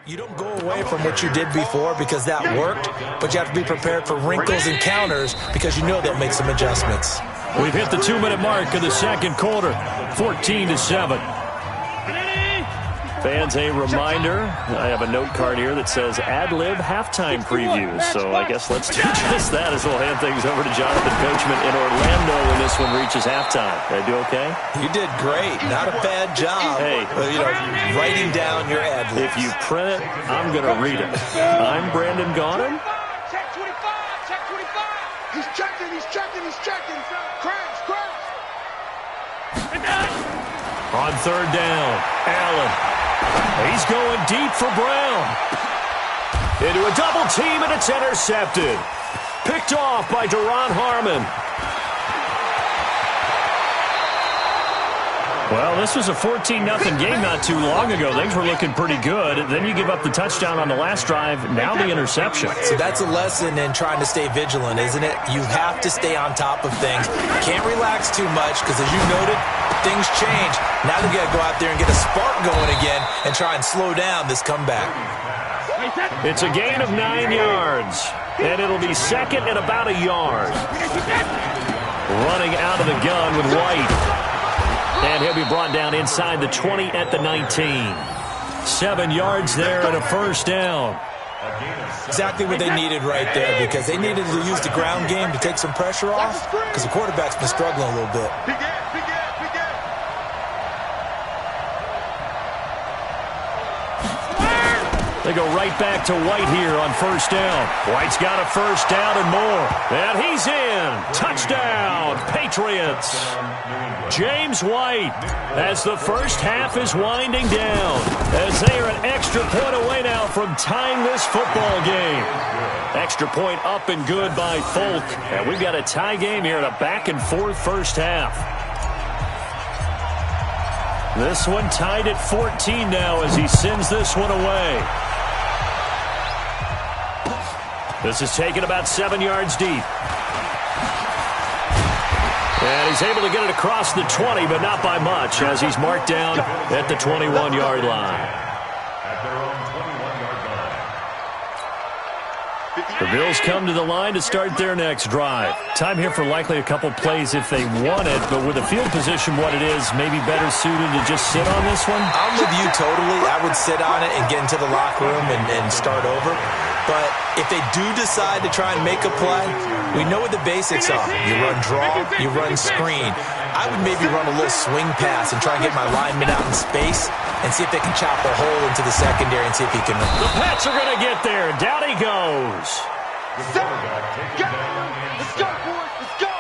You don't go away from what you did before because that worked, but you have to be prepared for wrinkles and counters because you know they'll make some adjustments. We've hit the 2-minute mark of the second quarter, 14-7. Fans, a reminder, I have a note card here that says ad-lib halftime previews. So I guess let's do just that as we'll hand things over to Jonathan Coachman in Orlando when this one reaches halftime. Did I do okay? You did great. Not a bad job. Hey, writing down your ad-libs. If you print it, I'm going to read it. I'm Brandon Gaudin. Check 25, check 25. He's checking, he's checking, he's checking. Crash, crash. On 3rd down, Allen. He's going deep for Brown. Into a double team, and it's intercepted. Picked off by Deron Harmon. Well, this was a 14-0 game not too long ago. Things were looking pretty good. Then you give up the touchdown on the last drive. Now the interception. So that's a lesson in trying to stay vigilant, isn't it? You have to stay on top of things. Can't relax too much because, as you noted, things change. Now they've got to go out there and get a spark going again and try and slow down this comeback. It's a gain of 9 yards, and it'll be second and about a yard. Running out of the gun with White. And he'll be brought down inside the 20 at the 19. 7 yards there and a first down. Exactly what they needed right there because they needed to use the ground game to take some pressure off because the quarterback's been struggling a little bit. They go right back to White here on first down. White's got a first down and more. And he's in. Touchdown, Patriots. James White, as the first half is winding down, as they are an extra point away now from tying this football game. Extra point up and good by Folk. And we've got a tie game here in a back-and-forth first half. This one tied at 14 now as he sends this one away. This is taken about 7 yards deep. And he's able to get it across the 20, but not by much, as he's marked down at the 21-yard line. At their own 21-yard line. The Bills come to the line to start their next drive. Time here for likely a couple plays if they want it, but with the field position what it is, maybe better suited to just sit on this one? I'm with you totally. I would sit on it and get into the locker room and start over. But if they do decide to try and make a play, we know what the basics are. You run draw, you run screen. I would maybe run a little swing pass and try and get my lineman out in space and see if they can chop a hole into the secondary and see if he can run. The Pats are going to get there. Down he goes. Let's go, boys. Let's go.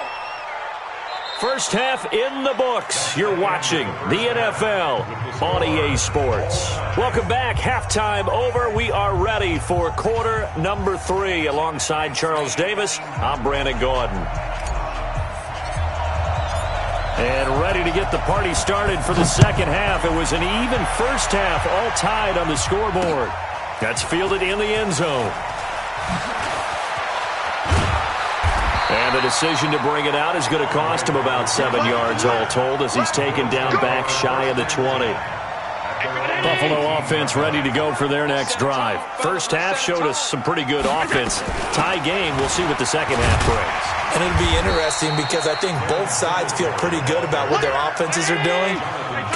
First half in the books. You're watching the NFL on EA Sports. Welcome back. Halftime over. We are ready for quarter number 3. Alongside Charles Davis, I'm Brandon Gordon. And ready to get the party started for the second half. It was an even first half, all tied on the scoreboard. That's fielded in the end zone. And the decision to bring it out is going to cost him about 7 yards all told as he's taken down back shy of the 20. Buffalo offense ready to go for their next drive. First half showed us some pretty good offense. Tie game, we'll see what the second half brings. And it'll be interesting because I think both sides feel pretty good about what their offenses are doing.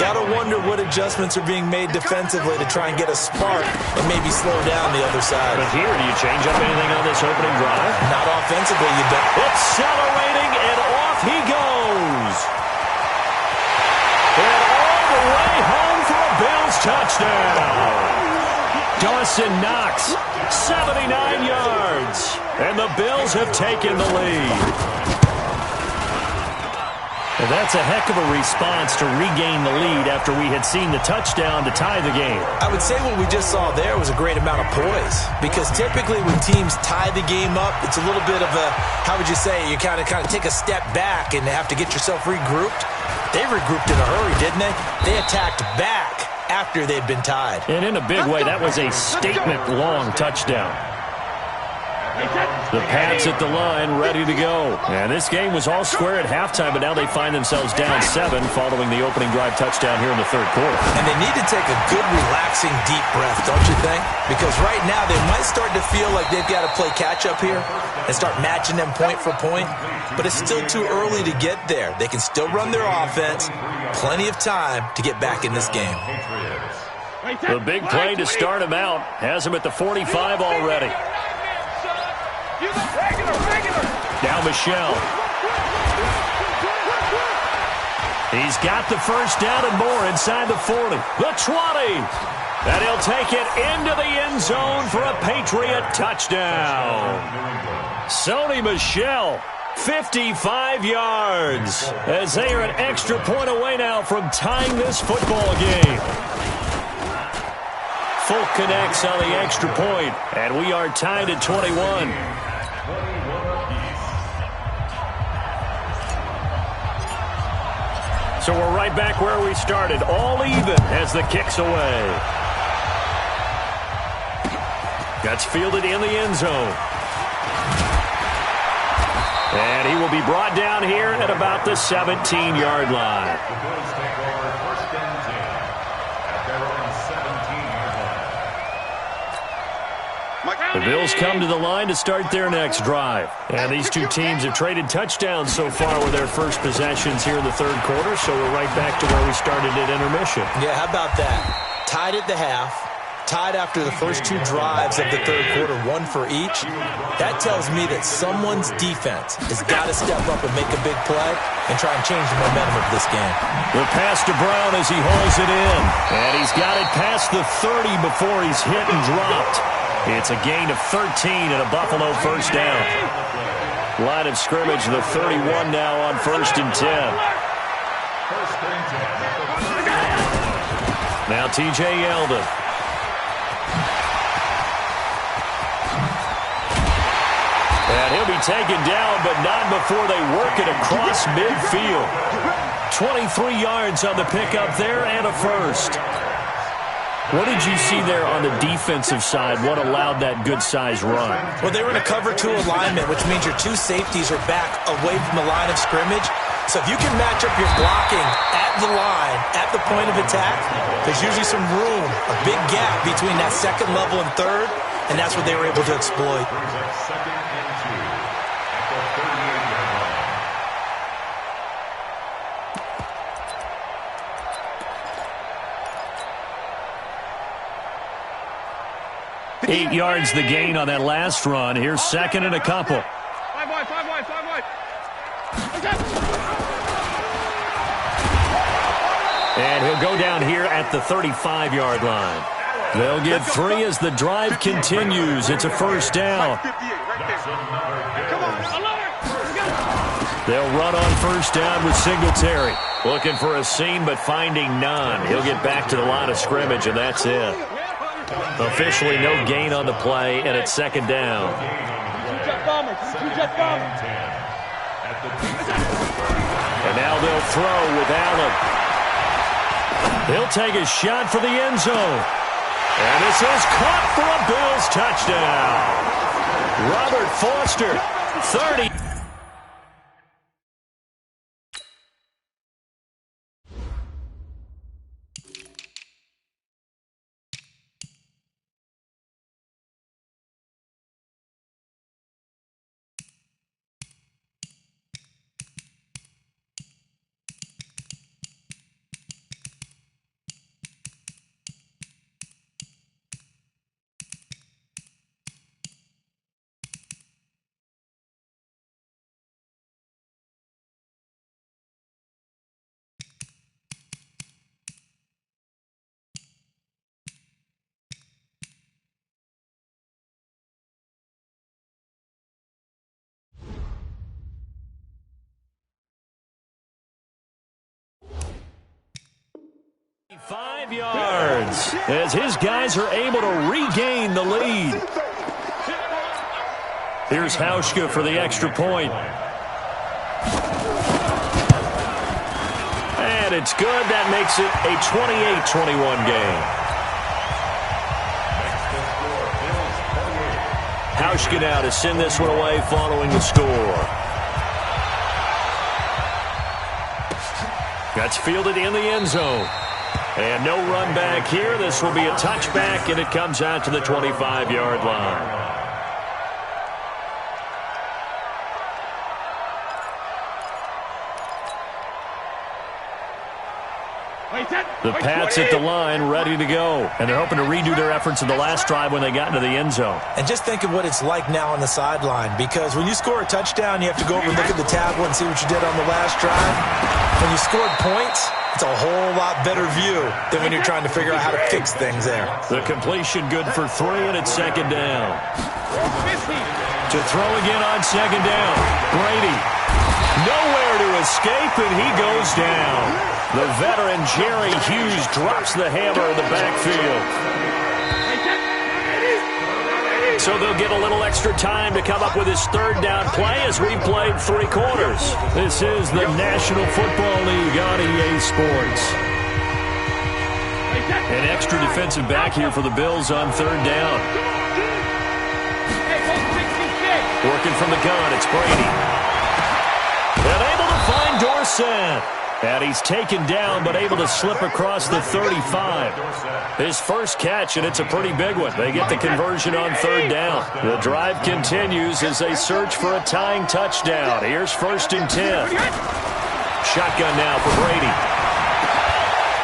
Got to wonder what adjustments are being made defensively to try and get a spark and maybe slow down the other side. But here, do you change up anything on this opening drive? Not offensively, you don't. Accelerating, and off he goes. And all the way home for a Bills touchdown. Dawson Knox, 79 yards. And the Bills have taken the lead. And that's a heck of a response to regain the lead after we had seen the touchdown to tie the game. I would say what we just saw there was a great amount of poise. Because typically when teams tie the game up, it's a little bit of a, how would you say, you kind of take a step back and have to get yourself regrouped. They regrouped in a hurry, didn't they? They attacked back after they'd been tied. And in a big way, that was a statement-long touchdown. The Pats at the line, ready to go. And this game was all square at halftime, but now they find themselves down 7 following the opening drive touchdown here in the third quarter. And they need to take a good, relaxing, deep breath, don't you think? Because right now they might start to feel like they've got to play catch-up here and start matching them point for point. But it's still too early to get there. They can still run their offense. Plenty of time to get back in this game. The big play to start him out has him at the 45 already. Now Michelle. He's got the first down and more inside the 40. The 20. And he'll take it into the end zone for a Patriot touchdown. Sony Michel, 55 yards. As they are an extra point away now from tying this football game. Folk connects on the extra point, and we are tied at 21. So we're right back where we started, all even as the kick's away. That's fielded in the end zone. And he will be brought down here at about the 17-yard line. The Bills take over first and 10 at their own 17-yard line. The Bills come to the line to start their next drive. And these two teams have traded touchdowns so far with their first possessions here in the third quarter, so we're right back to where we started at intermission. Yeah, how about that? Tied at the half, tied after the first 2 drives of the third quarter, 1 for each. That tells me that someone's defense has got to step up and make a big play and try and change the momentum of this game. The pass to Brown as he hauls it in. And he's got it past the 30 before he's hit and dropped. It's a gain of 13 and a Buffalo first down. Line of scrimmage, the 31 now on 1st and 10. Now T.J. Yeldon. And he'll be taken down, but not before they work it across midfield. 23 yards on the pickup there and a first. What did you see there on the defensive side? What allowed that good-sized run? Well, they were in a cover 2 alignment, which means your 2 safeties are back away from the line of scrimmage. So if you can match up your blocking at the line, at the point of attack, there's usually some room, a big gap between that second level and third, and that's what they were able to exploit. Eight yards the gain on that last run. Here's second and a couple. 5 wide. And he'll go down here at the 35-yard line. They'll get 3 as the drive continues. It's a first down. They'll run on first down with Singletary. Looking for a seam, but finding none. He'll get back to the line of scrimmage, and that's it. Officially no gain on the play, and it's second down. And now they'll throw with Allen. He'll take a shot for the end zone. And this is caught for a Bills touchdown. Robert Foster, 30. Yards as his guys are able to regain the lead. Here's Hauschka for the extra point. And it's good. That makes it a 28-21 game. Hauschka now to send this one away following the score. That's fielded in the end zone. And no run back here. This will be a touchback, and it comes out to the 25-yard line. The Pats at the line, ready to go. And they're hoping to redo their efforts in the last drive when they got into the end zone. And just think of what it's like now on the sideline, because when you score a touchdown, you have to go over and look at the tablet and see what you did on the last drive. When you scored points, it's a whole lot better view than when you're trying to figure out how to fix things there. The completion good for 3, and it's second down. To throw again on second down. Brady. Nowhere to escape, and he goes down. The veteran Jerry Hughes drops the hammer in the backfield. So they'll get a little extra time to come up with his third down play as we played 3 quarters. This is the National Football League on EA Sports. An extra defensive back here for the Bills on third down. Working from the gun, it's Brady. And able to find Dorsett. And he's taken down, but able to slip across the 35. His first catch, and it's a pretty big one. They get the conversion on third down. The drive continues as they search for a tying touchdown. Here's 1st and 10. Shotgun now for Brady.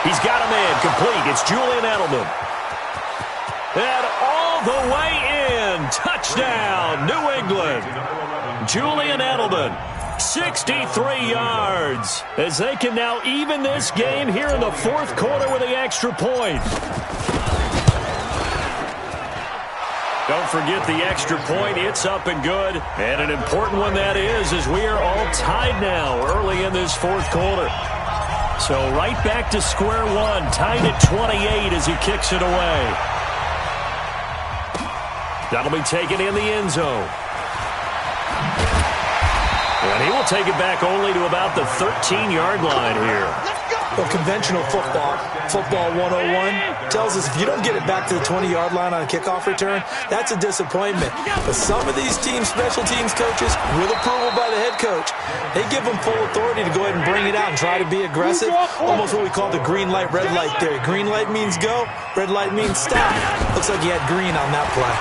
He's got a man complete. It's Julian Edelman. all the way in. Touchdown, New England. Julian Edelman, 63 yards, as they can now even this game here in the fourth quarter with the extra point. Don't forget the extra point. It's up and good. And an important one that is, as we are all tied now early in this fourth quarter. So right back to square one, tied at 28 as he kicks it away. That'll be taken in the end zone. And he will take it back only to about the 13-yard line here. Well, conventional football 101, tells us if you don't get it back to the 20-yard line on a kickoff return, that's a disappointment. But some of these teams, special teams coaches, with approval by the head coach, they give them full authority to go ahead and bring it out and try to be aggressive. Almost what we call the green light, red light theory. Green light means go, red light means stop. Looks like he had green on that play.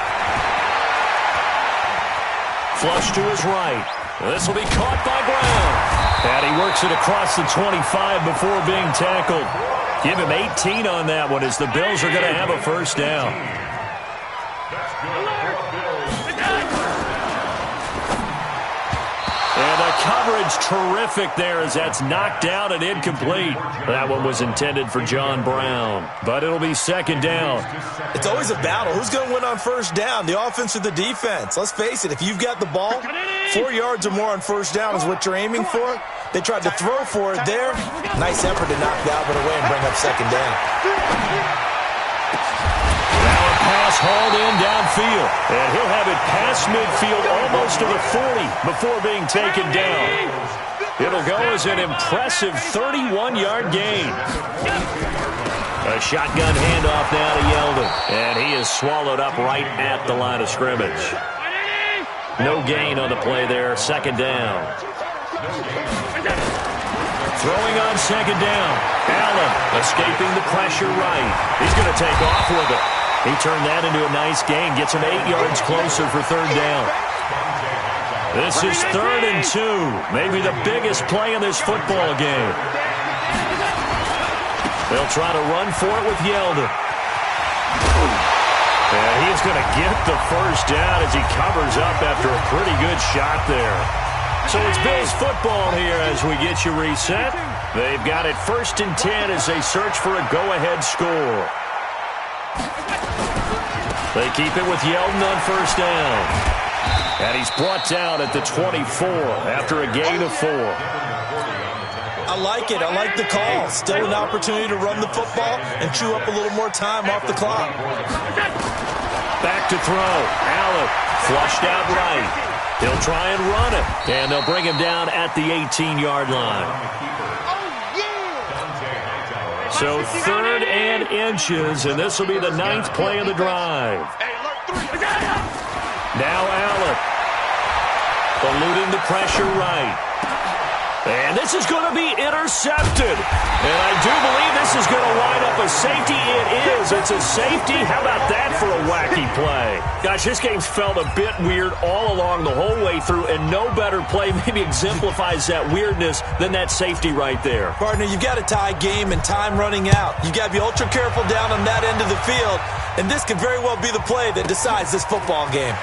Flush to his right. This will be caught by Brown. And he works it across the 25 before being tackled. Give him 18 on that one as the Bills are going to have a first down. And the coverage terrific there as that's knocked down and incomplete. That one was intended for John Brown, but it'll be second down. It's always a battle. Who's going to win on first down, the offense or the defense? Let's face it, if you've got the ball, 4 yards or more on first down is what you're aiming for. They tried to throw for it there. Nice effort to knock Dalvin away and bring up second down. Now a pass hauled in downfield. And he'll have it past midfield almost to the 40 before being taken down. It'll go as an impressive 31-yard gain. A shotgun handoff now to Yeldon. And he is swallowed up right at the line of scrimmage. No gain on the play there. Second down. Throwing on second down. Allen escaping the pressure right. He's going to take off with it. He turned that into a nice gain. Gets him 8 yards closer for third down. This is 3rd and 2. Maybe the biggest play in this football game. They'll try to run for it with Yeldon. And he's going to get the first down as he covers up after a pretty good shot there. So it's Bills football here as we get you reset. They've got it 1st and 10 as they search for a go-ahead score. They keep it with Yeldon on first down. And he's brought down at the 24 after a gain of 4. I like it. I like the call. Still an opportunity to run the football and chew up a little more time off the clock. Back to throw. Allen flushed out right. He'll try and run it. And they'll bring him down at the 18-yard line. So 3rd and inches, and this will be the 9th play of the drive. Now Allen. Eluding the pressure right. And this is going to be intercepted. And I do believe this is going to wind up a safety. It is. It's a safety. How about that for a wacky play? Gosh, this game's felt a bit weird all along the whole way through, and no better play maybe exemplifies that weirdness than that safety right there. Partner, you've got a tie game and time running out. You've got to be ultra careful down on that end of the field, and this could very well be the play that decides this football game.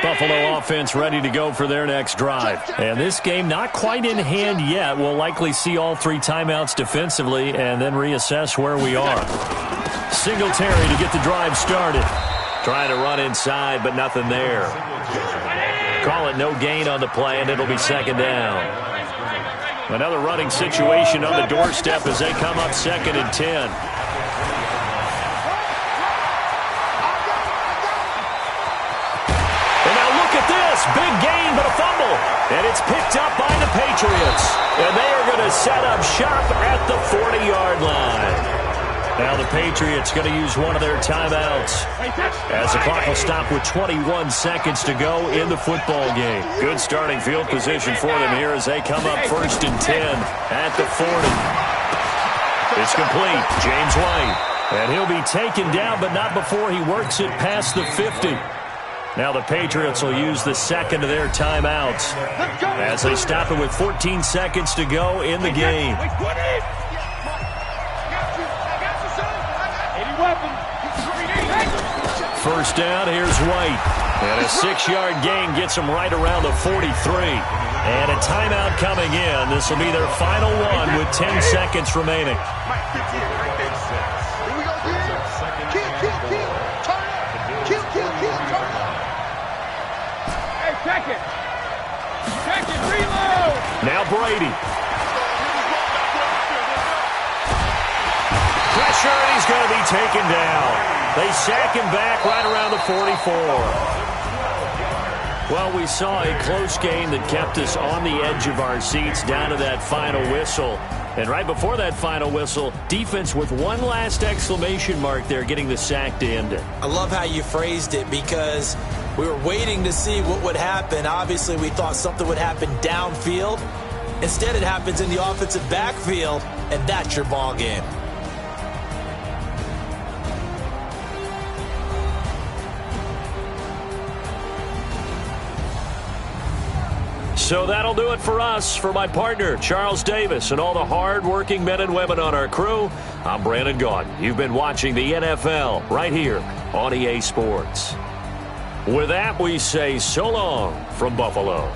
Buffalo offense ready to go for their next drive. And this game not quite in hand yet. We'll likely see all 3 timeouts defensively and then reassess where we are. Singletary to get the drive started. Trying to run inside, but nothing there. Call it no gain on the play, and it'll be second down. Another running situation on the doorstep as they come up 2nd and 10. Big gain, but a fumble. And it's picked up by the Patriots. And they are going to set up shop at the 40-yard line. Now the Patriots going to use one of their timeouts as the clock will stop with 21 seconds to go in the football game. Good starting field position for them here as they come up 1st and 10 at the 40. It's complete. James White. And he'll be taken down, but not before he works it past the 50. Now the Patriots will use the second of their timeouts as they stop it with 14 seconds to go in the game. First down, here's White. And a 6-yard gain gets him right around the 43. And a timeout coming in. This will be their final one with 10 seconds remaining. Second, reload! Now Brady. Pressure, and he's going to be taken down. They sack him back right around the 44. Well, we saw a close game that kept us on the edge of our seats down to that final whistle. And right before that final whistle, defense with one last exclamation mark there, getting the sack to end it. I love how you phrased it, because we were waiting to see what would happen. Obviously, we thought something would happen downfield. Instead, it happens in the offensive backfield, and that's your ball game. So that'll do it for us. For my partner, Charles Davis, and all the hard-working men and women on our crew, I'm Brandon Gaudin. You've been watching the NFL right here on EA Sports. With that, we say so long from Buffalo.